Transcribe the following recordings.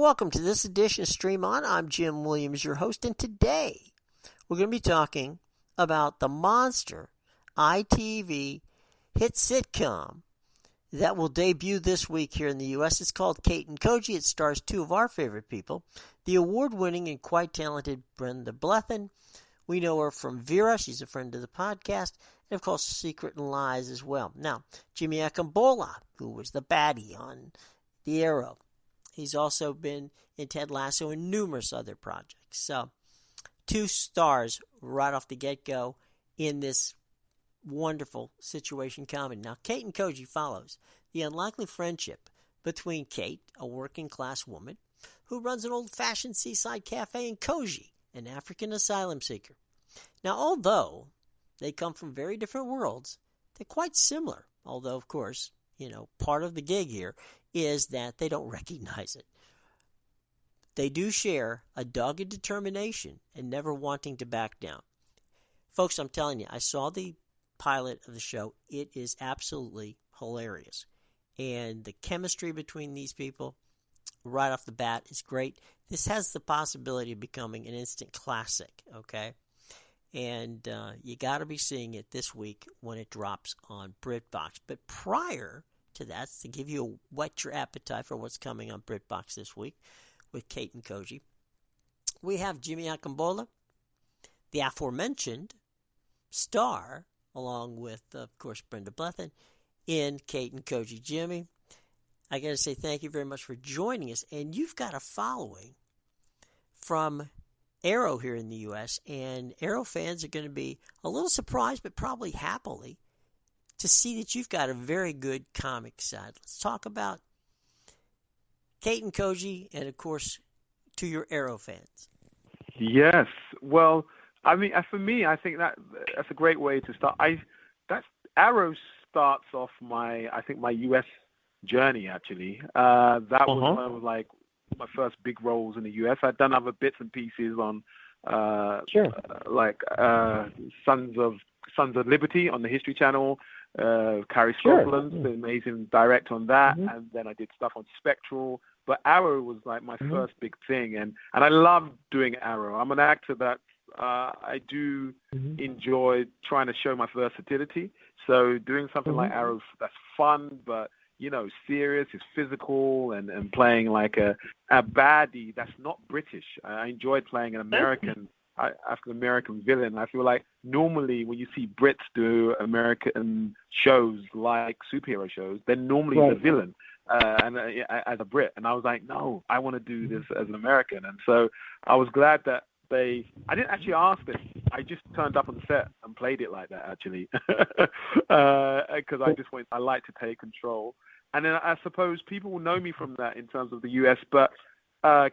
welcome to this edition of Stream On. I'm Jim Williams, your host, and today we're going to be talking about the monster ITV hit sitcom that will debut this week here in the U.S. It's called Kate and Koji. It stars two of our favorite people, the award-winning and quite talented Brenda Blethyn. We know her from Vera. She's a friend of the podcast. And, of course, Secret and Lies as well. Now, Jimmy Akingbola, who was the baddie on The Arrow. He's also been in Ted Lasso and numerous other projects. So, two stars right off the get-go in this wonderful situation comedy. Now, Kate and Koji follows the unlikely friendship between Kate, a working-class woman, who runs an old-fashioned seaside café, and Koji, an African asylum seeker. Now, although they come from very different worlds, they're quite similar. Although, of course, part of the gig here is that they don't recognize it. They do share a dogged determination and never wanting to back down. Folks, I'm telling you, I saw the pilot of the show. It is absolutely hilarious. And the chemistry between these people right off the bat is great. This has the possibility of becoming an instant classic, okay? And you got to be seeing it this week when it drops on Britbox. But prior to that, to give you whet your appetite for what's coming on Britbox this week with Kate and Koji, we have Jimmy Akingbola, the aforementioned star, along with, of course, Brenda Blethyn, in Kate and Koji. Jimmy, I got to say thank you very much for joining us. And you've got a following from Arrow here in the U.S., and Arrow fans are going to be a little surprised, but probably happily, to see that you've got a very good comic side. Let's talk about Kate and Koji, and, of course, to your Arrow fans. Yes. Well, I mean, for me, I think that's a great way to start. Arrow starts off my U.S. journey, actually. That was one of, my first big roles in the U.S. I'd done other bits and pieces on, Sons of Liberty on the History Channel, Carrie Scotland, the amazing director on that, and then I did stuff on Spectral. But Arrow was like my first big thing, and I love doing Arrow. I'm an actor that I do enjoy trying to show my versatility. So doing something like Arrow that's fun, but serious, is physical, and playing like a baddie that's not British. I enjoyed playing an African-American villain. I feel like normally when you see Brits do American shows like superhero shows, they're normally the villain as a Brit. And I was like, no, I want to do this as an American. And so I was glad that I didn't actually ask them. I just turned up on set and played it like that, actually, because I like to take control. And then I suppose people will know me from that in terms of the US, but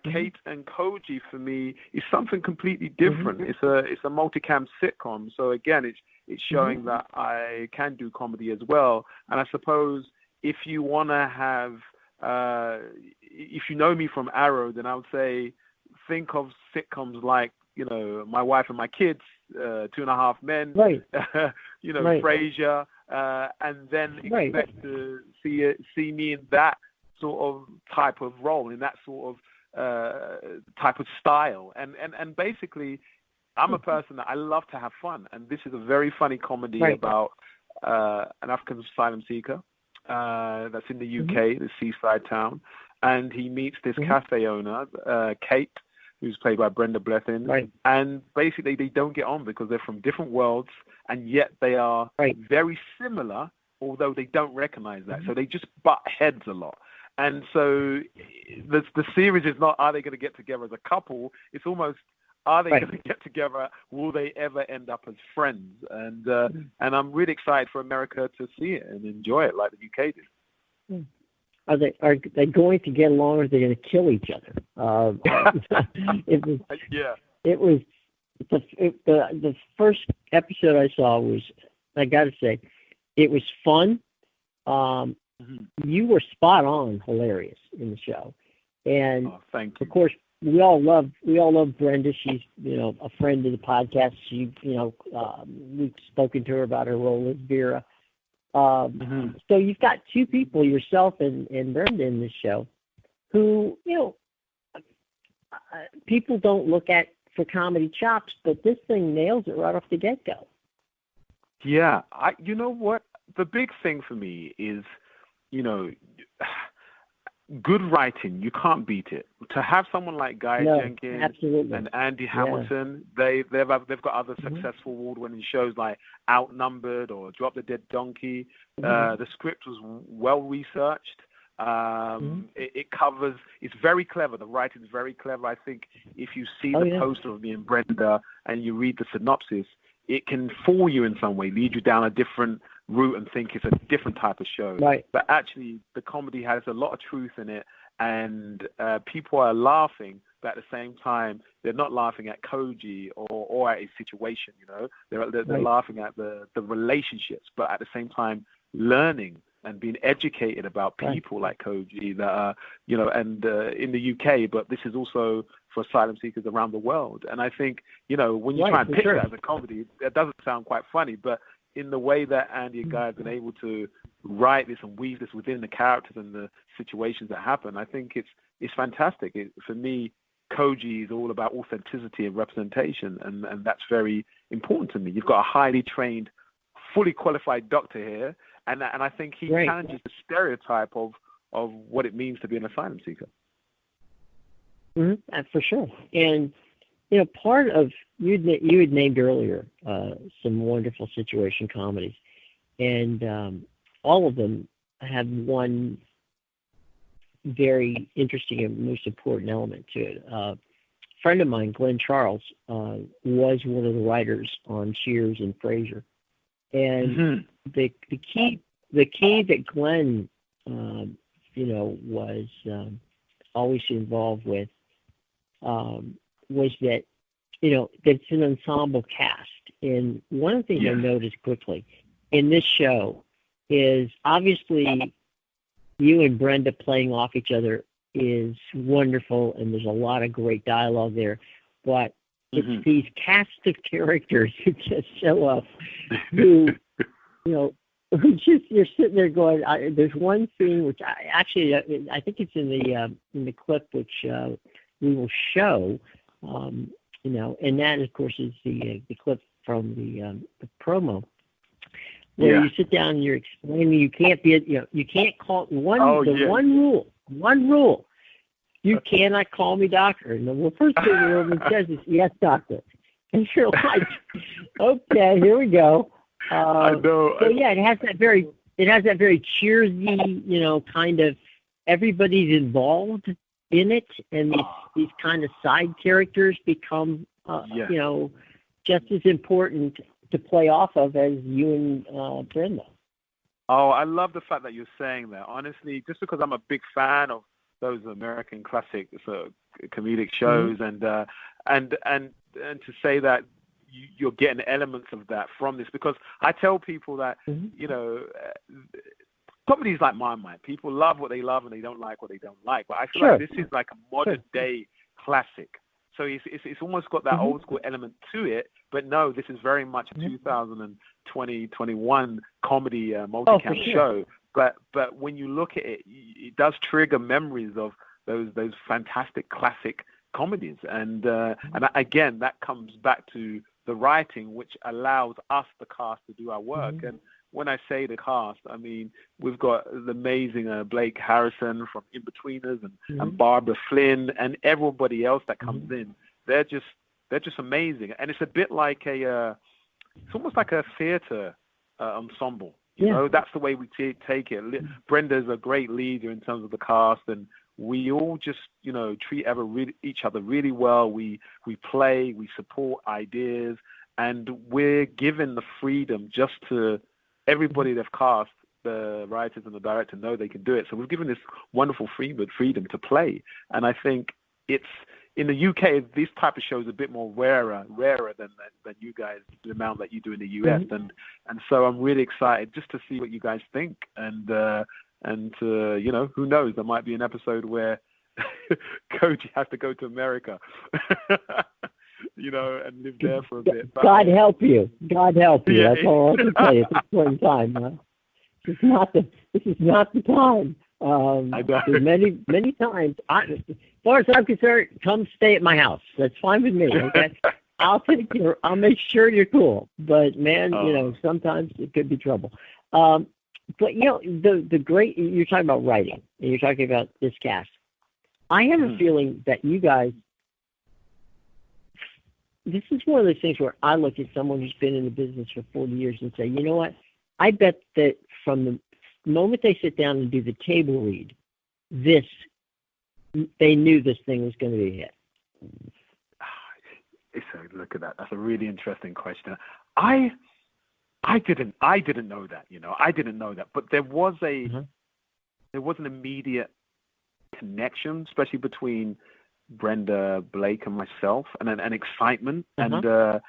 Kate and Koji for me is something completely different. It's a multicam sitcom, so again, it's showing that I can do comedy as well. And I suppose if you want to have, if you know me from Arrow, then I would say think of sitcoms like My Wife and My Kids, 2.5 Men, Frasier, and then expect to see me in that sort of type of role, in that sort of type of style. And basically, I'm a person that I love to have fun, and this is a very funny comedy about an African asylum seeker that's in the UK, the seaside town, and he meets this cafe owner, Kate, who's played by Brenda Blethyn, and basically they don't get on because they're from different worlds, and yet they are very similar, although they don't recognize that. So they just butt heads a lot. And so the series is not, are they going to get together as a couple? It's almost, are they going to get together? Will they ever end up as friends? And I'm really excited for America to see it and enjoy it like the UK did. Are they going to get along, or are they going to kill each other? It was the first episode I saw was, I got to say, it was fun. You were spot on, hilarious in the show, and thank you. Of course we all love Brenda. She's a friend of the podcast. She we've spoken to her about her role as Vera. So you've got two people, yourself and Brenda, in this show, who people don't look at for comedy chops, but this thing nails it right off the get-go. Yeah, you know what? The big thing for me is, you know, good writing. You can't beat it. To have someone like Guy Jenkins and Andy Hamilton, they've got other successful award-winning shows like Outnumbered or Drop the Dead Donkey. The script was well researched. It covers. It's very clever. The writing is very clever. I think if you see the poster of me and Brenda and you read the synopsis, it can fool you in some way, lead you down a different route and think it's a different type of show. Right. But actually, the comedy has a lot of truth in it, and people are laughing, but at the same time, they're not laughing at Koji or at a situation. You know, they're laughing at the relationships, but at the same time, learning and being educated about people like Koji that are, you know, and in the UK, but this is also for asylum seekers around the world. And I think, you know, when you try and pitch that as a comedy, it doesn't sound quite funny, but in the way that Andy and Guy have been able to write this and weave this within the characters and the situations that happen, I think it's fantastic. For me, Koji is all about authenticity and representation, and that's very important to me. You've got a highly trained, fully qualified doctor here, and I think he challenges the stereotype of what it means to be an asylum seeker. For sure. And, you know, part of, you had named earlier some wonderful situation comedies, and all of them have one very interesting and most important element to it. A friend of mine, Glenn Charles, was one of the writers on Cheers and Frasier. And the key that Glenn, you know, was always involved with was that, you know, that it's an ensemble cast. And one of the things I noticed quickly in this show is obviously you and Brenda playing off each other is wonderful, and there's a lot of great dialogue there. But it's these cast of characters who just show up, who, you know, just you're sitting there going. There's one scene which I think it's in the clip which we will show, you know, and that of course is the clip from the promo where you sit down and you're explaining you can't be, you know, you can't call one rule. You cannot call me doctor. And the first thing the woman says is, yes, doctor. And you're like, okay, here we go. I know. So yeah, it has that very cheersy, you know, kind of everybody's involved in it, and these kind of side characters become, you know, just as important to play off of as you and Brenda. Oh, I love the fact that you're saying that. Honestly, just because I'm a big fan of those American classic sort of comedic shows, and to say that you're getting elements of that from this, because I tell people that you know, comedy is like Marmite. People love what they love and they don't like what they don't like. But I feel like this is like a modern day classic. So it's almost got that old school element to it. But no, this is very much a 2020-21 comedy multicam show. But when you look at it, it does trigger memories of those fantastic classic comedies. And again, that comes back to the writing, which allows us, the cast, to do our work. And when I say the cast, I mean we've got the amazing Blake Harrison from In-Betweeners and Barbara Flynn and everybody else that comes in. They're just amazing, and it's a bit like it's almost like a theater ensemble. You know, that's the way we take it. Brenda's a great leader in terms of the cast, and we all just, you know, treat each other really well. We play, we support ideas, and we're given the freedom just to everybody they've cast, the writers and the director know they can do it. So we've given this wonderful freedom to play. And I think it's, in the UK, this type of show is a bit more rarer than you guys, the amount that you do in the US. And so I'm really excited just to see what you guys think. And you know, who knows, there might be an episode where Koji has to go to America, you know, and live there for a bit. But God help you. God help you. That's all I can tell you at this point in time. This is not the time. I know. Many times, far as I'm concerned, come stay at my house. That's fine with me. Okay, I'll make sure you're cool. But man, sometimes it could be trouble. But the great, you're talking about writing, and you're talking about this cast. I have a feeling that you guys, this is one of those things where I look at someone who's been in the business for 40 years and say, you know what? I bet that from the moment they sit down and do the table read, they knew this thing was going to be a hit. Look at that. That's a really interesting question. I didn't know that. I didn't know that. But there was an immediate connection, especially between Brenda, Blake, and myself, and an excitement and a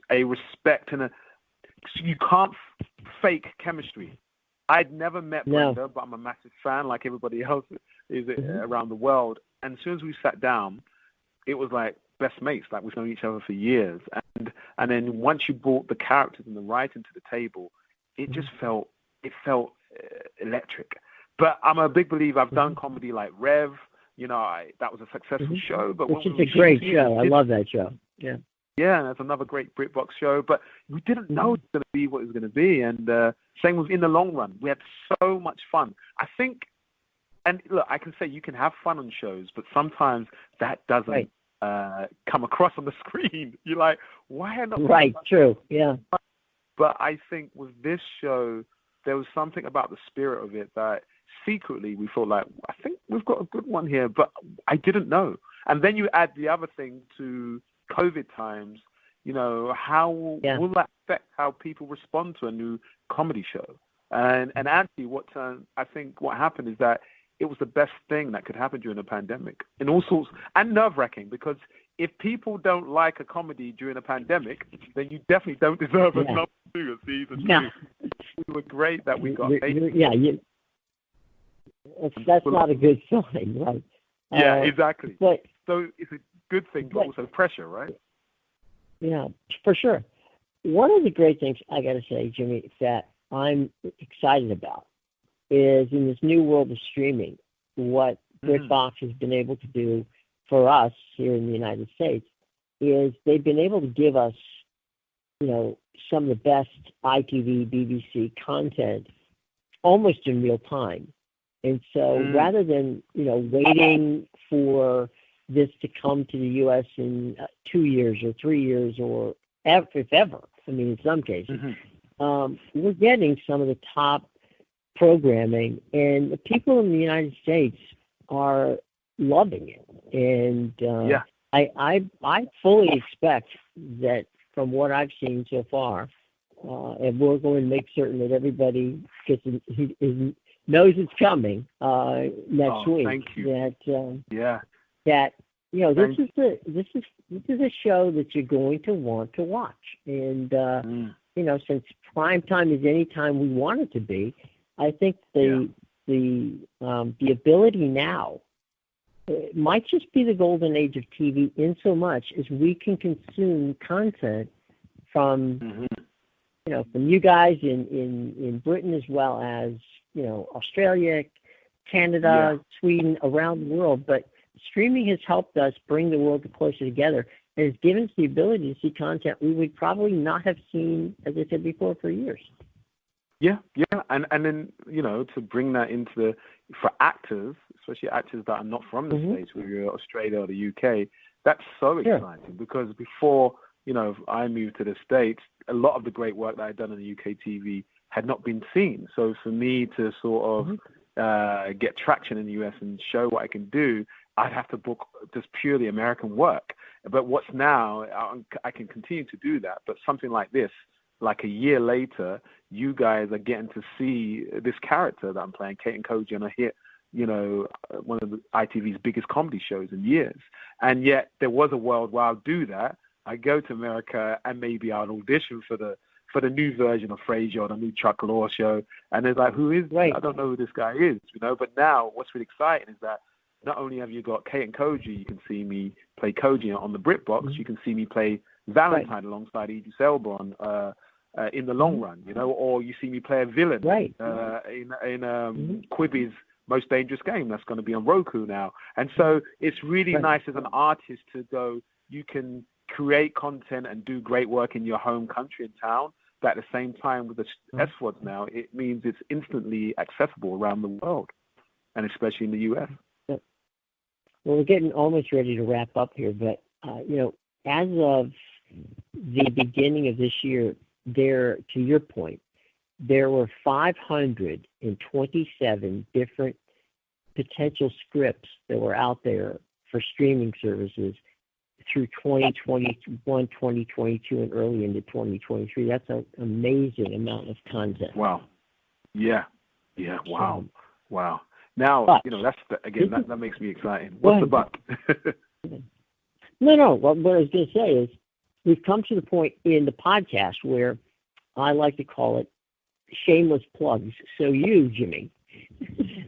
respect and you can't fake chemistry. I'd never met Brenda, but I'm a massive fan, like everybody else is around the world. And as soon as we sat down, it was like best mates, like we've known each other for years. And then once you brought the characters and the writing to the table, it just felt electric. But I'm a big believer. I've done comedy like Rev. That was a successful show. But which is a great show. I love that show. Yeah. Yeah, that's another great Britbox show. But we didn't know it was going to be what it was going to be. And same was In the Long Run. We had so much fun. I think, and look, I can say you can have fun on shows, but sometimes that doesn't come across on the screen. You're like, why are not? Right, true, yeah. But I think with this show, there was something about the spirit of it that secretly we felt like, I think we've got a good one here, but I didn't know. And then you add the other thing to COVID times, how will that affect how people respond to a new comedy show? And actually, I think what happened is that it was the best thing that could happen during a pandemic, in all sorts, and nerve-wracking, because if people don't like a comedy during a pandemic, then you definitely don't deserve a number 2, a season 2. We were great that we got. That's not a good sign, right? Yeah, exactly. But, so it's a good thing, but also pressure, right? Yeah, for sure. One of the great things I got to say, Jimmy, that I'm excited about is in this new world of streaming, what Britbox has been able to do for us here in the United States is they've been able to give us, some of the best ITV, BBC content almost in real time. And so rather than, waiting for this to come to the U.S. in 2 years or 3 years or if ever, in some cases, we're getting some of the top programming, and the people in the United States are loving it. And I fully expect that from what I've seen so far, and we're going to make certain that everybody knows it's coming next week. Thank you. That this is a show that you're going to want to watch, and since prime time is any time we want it to be, I think the ability now, it might just be the golden age of TV in so much as we can consume content from from you guys in Britain, as well as Australia, Canada, Sweden, around the world. But streaming has helped us bring the world closer together, and has given us the ability to see content we would probably not have seen, as I said before, for years. Yeah, and then to bring that into for actors, especially actors that are not from the States, whether you're Australia or the UK, that's so exciting because before I moved to the States, a lot of the great work that I'd done in the UK TV had not been seen. So for me to sort of get traction in the US and show what I can do, I'd have to book just purely American work. But what's now, I can continue to do that. But something like this, like a year later, you guys are getting to see this character that I'm playing, Kate and Koji, and I hit, one of the ITV's biggest comedy shows in years. And yet there was a world where I'll do that. I go to America and maybe I'll audition for the new version of Frasier or the new Chuck Lorre show. And it's like, who is this? I don't know who this guy is, But now what's really exciting is that not only have you got Kate and Koji, you can see me play Koji on the Britbox, you can see me play Valentine alongside Idris Elba on In the Long Run, or you see me play a villain in Quibi's Most Dangerous Game. That's going to be on Roku now. And so it's really nice as an artist to go, you can create content and do great work in your home country and town, but at the same time with the SWODs now, it means it's instantly accessible around the world, and especially in the U.S. Well, we're getting almost ready to wrap up here, but, as of the beginning of this year, to your point, there were 527 different potential scripts that were out there for streaming services through 2021, 2022, and early into 2023. That's an amazing amount of content. Wow. Yeah. Wow. Wow. Now, that makes me excited. What's the but? No. What I was going to say is we've come to the point in the podcast where I like to call it shameless plugs. So you, Jimmy,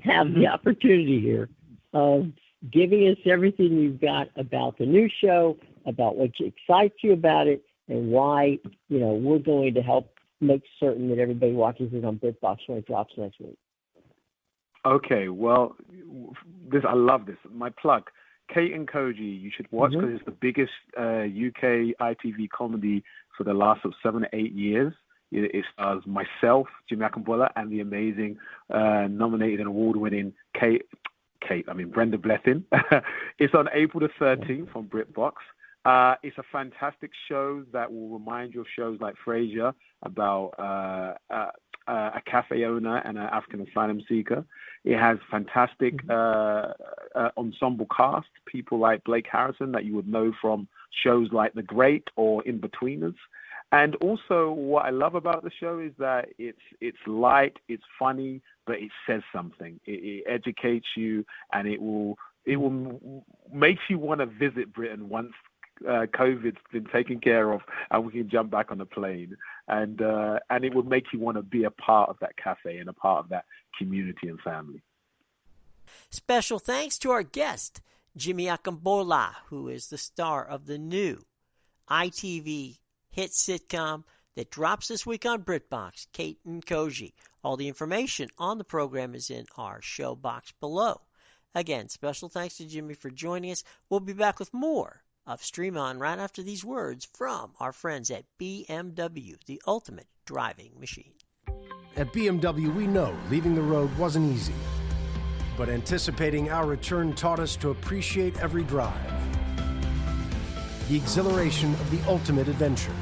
have the opportunity here of giving us everything you've got about the new show, about what excites you about it, and why, we're going to help make certain that everybody watches it on Britbox when it drops next week. Okay, well, I love this. My plug, Kate and Koji, you should watch because it's the biggest UK ITV comedy for the last 7 or 8 years. It stars myself, Jimmy Akingbola, and the amazing nominated and award-winning Brenda Blethyn. It's on April the 13th on Britbox. It's a fantastic show that will remind you of shows like Frasier about a cafe owner and an African asylum seeker. It has fantastic ensemble cast, people like Blake Harrison that you would know from shows like The Great or In-Betweeners. And also what I love about the show is that it's light, it's funny, but it says something. It educates you, and it will make you want to visit Britain once COVID's been taken care of and we can jump back on the plane. And it will make you want to be a part of that cafe and a part of that community and family. Special thanks to our guest, Jimmy Akingbola, who is the star of the new ITV hit sitcom that drops this week on Britbox, Kate and Koji. All the information on the program is in our show box below. Again, special thanks to Jimmy for joining us. We'll be back with more of Stream On right after these words from our friends at BMW, the ultimate driving machine. At BMW, we know leaving the road wasn't easy, but anticipating our return taught us to appreciate every drive. The exhilaration of the ultimate adventure.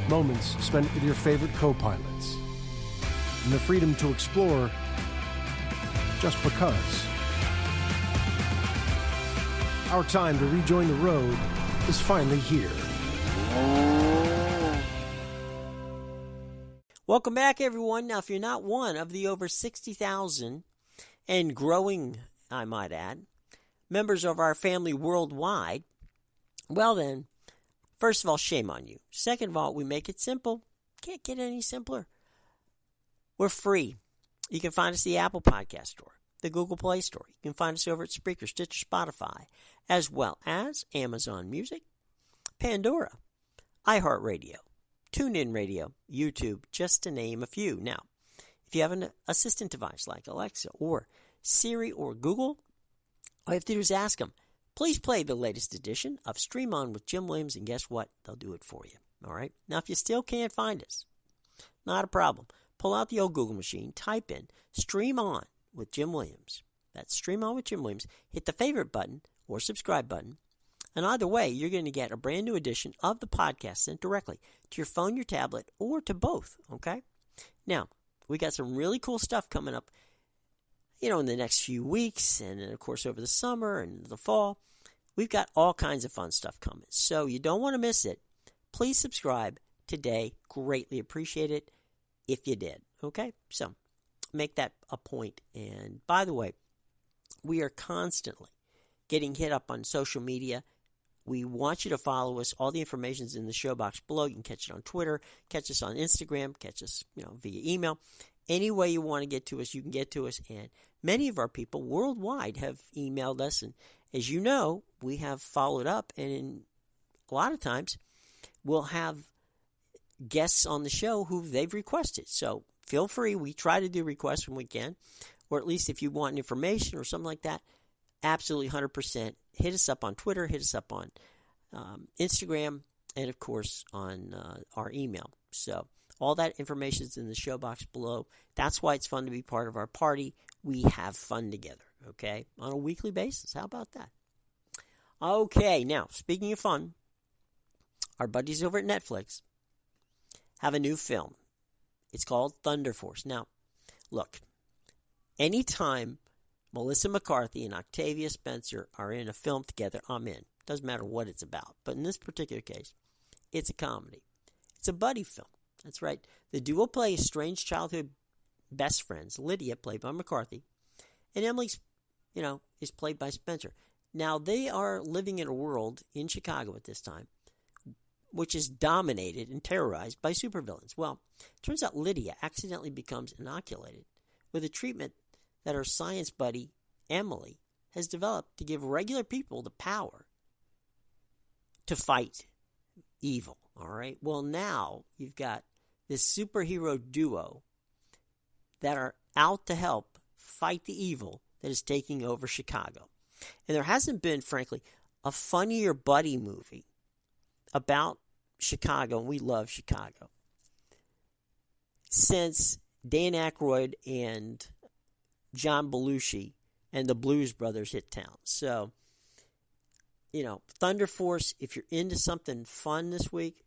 Moments spent with your favorite co-pilots. And the freedom to explore just because. Our time to rejoin the road is finally here. Welcome back, everyone. Now, if you're not one of the over 60,000 and growing, I might add, members of our family worldwide, well then, first of all, shame on you. Second of all, we make it simple. Can't get any simpler. We're free. You can find us at the Apple Podcast Store, the Google Play Store. You can find us over at Spreaker, Stitcher, Spotify, as well as Amazon Music, Pandora, iHeartRadio, TuneIn Radio, YouTube, just to name a few. Now, if you have an assistant device like Alexa or Siri or Google, all you have to do is ask them, please play the latest edition of Stream On with Jim Williams, and guess what? They'll do it for you. All right? Now, if you still can't find us, not a problem. Pull out the old Google machine, type in Stream On with Jim Williams. That's Stream On with Jim Williams. Hit the favorite button or subscribe button. And either way, you're going to get a brand new edition of the podcast sent directly to your phone, your tablet, or to both. Okay? Now, we got some really cool stuff coming up, in the next few weeks, and then, of course, over the summer and the fall. We've got all kinds of fun stuff coming. So you don't want to miss it. Please subscribe today. Greatly appreciate it if you did. Okay? So make that a point. And by the way, we are constantly getting hit up on social media. We want you to follow us. All the information is in the show box below. You can catch it on Twitter, catch us on Instagram, catch us via email. Any way you want to get to us, you can get to us. And many of our people worldwide have emailed us. And as you know, we have followed up. And a lot of times, we'll have guests on the show who they've requested. So feel free. We try to do requests when we can. or at least if you want information or something like that, absolutely 100%. Hit us up on Twitter, hit us up on Instagram, and of course on our email. So all that information is in the show box below. That's why it's fun to be part of our party. We have fun together, okay, on a weekly basis. How about that? Okay, now, speaking of fun, our buddies over at Netflix have a new film. It's called Thunder Force. Now, look, anytime Melissa McCarthy and Octavia Spencer are in a film together, I'm in. Doesn't matter what it's about. But in this particular case, it's a comedy. It's a buddy film. That's right. The duo play estranged childhood best friends. Lydia, played by McCarthy, and Emily's, is played by Spencer. Now, they are living in a world in Chicago at this time which is dominated and terrorized by supervillains. Well, it turns out Lydia accidentally becomes inoculated with a treatment that her science buddy, Emily, has developed to give regular people the power to fight evil. All right? Well, now you've got this superhero duo that are out to help fight the evil that is taking over Chicago. And there hasn't been, frankly, a funnier buddy movie about Chicago, and we love Chicago, since Dan Aykroyd and John Belushi and the Blues Brothers hit town. So, Thunder Force, if you're into something fun this week,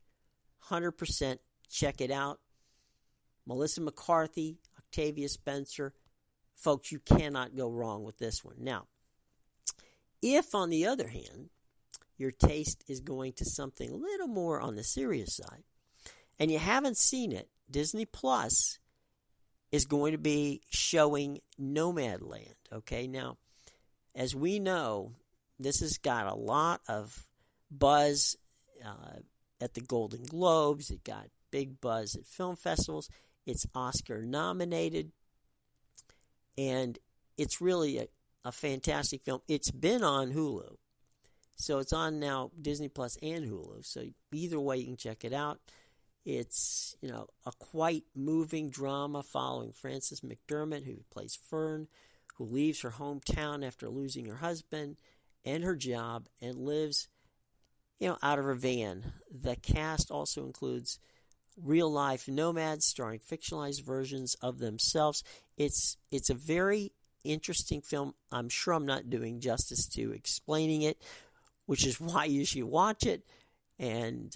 100% check it out. Melissa McCarthy, Octavia Spencer. Folks, you cannot go wrong with this one. Now, if, on the other hand, your taste is going to something a little more on the serious side, and you haven't seen it, Disney Plus is going to be showing Nomadland. Okay, now, as we know, this has got a lot of buzz at the Golden Globes. It got big buzz at film festivals. It's Oscar nominated, and it's really a fantastic film. It's been on Hulu. So it's on now Disney Plus and Hulu. So either way, you can check it out. It's, a quite moving drama following Frances McDermott, who plays Fern, who leaves her hometown after losing her husband and her job and lives, out of her van. The cast also includes real-life nomads starring fictionalized versions of themselves. It's a very interesting film. I'm sure I'm not doing justice to explaining it, which is why you should watch it. And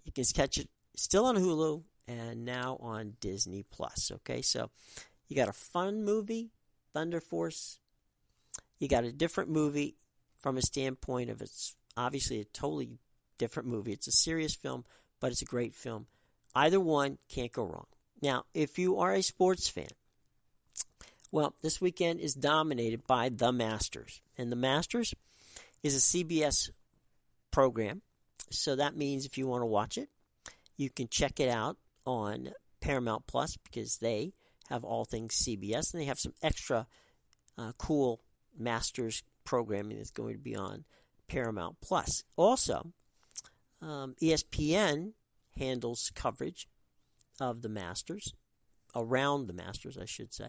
you can catch it still on Hulu and now on Disney Plus. Okay, so you got a fun movie, Thunder Force. You got a different movie from a standpoint of it's obviously a totally different movie. It's a serious film, but it's a great film. Either one can't go wrong. Now, if you are a sports fan, well, this weekend is dominated by The Masters. And The Masters is a CBS program. So that means if you want to watch it, you can check it out on Paramount Plus because they have all things CBS, and they have some extra cool Masters programming that's going to be on Paramount Plus. Also, ESPN handles coverage of the Masters, around the Masters, I should say.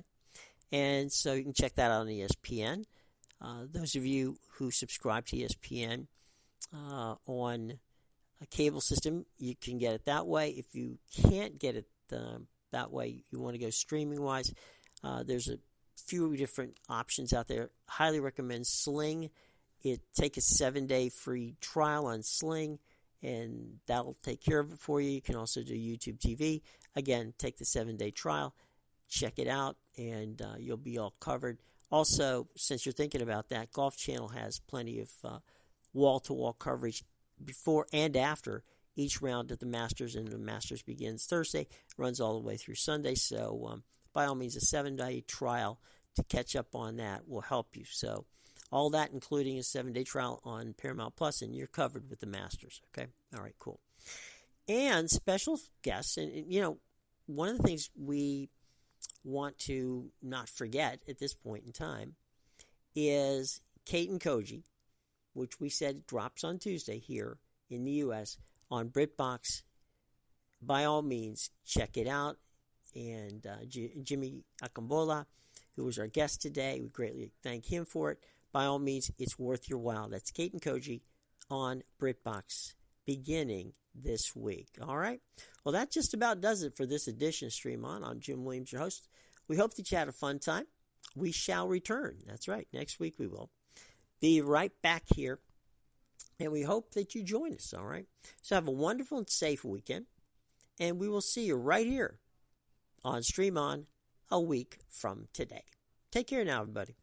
And so you can check that out on ESPN. Those of you who subscribe to ESPN on a cable system, you can get it that way. If you can't get it that way, you want to go streaming-wise, there's a few different options out there. Highly recommend Sling. Take a 7-day free trial on Sling, and that'll take care of it for you. You can also do YouTube TV. Again, take the 7-day trial, check it out, and you'll be all covered. Also, since you're thinking about that, Golf Channel has plenty of wall-to-wall coverage before and after each round at the Masters, and the Masters begins Thursday, runs all the way through Sunday. So, by all means, a 7-day trial to catch up on that will help you. So, all that, including a 7-day trial on Paramount Plus, and you're covered with the Masters. Okay? All right, cool. And special guests, and one of the things we want to not forget at this point in time is Kate and Koji, which we said drops on Tuesday here in the U.S. on Britbox. By all means, check it out. And Jimmy Akingbola, who was our guest today. We greatly thank him for it. By all means, it's worth your while. That's Kate and Koji on Britbox beginning this week. All right? Well, that just about does it for this edition of Stream On. I'm Jim Williams, your host. We hope that you had a fun time. We shall return. That's right. Next week we will be right back here. And we hope that you join us, all right? So have a wonderful and safe weekend. And we will see you right here on Stream On a week from today. Take care now, everybody.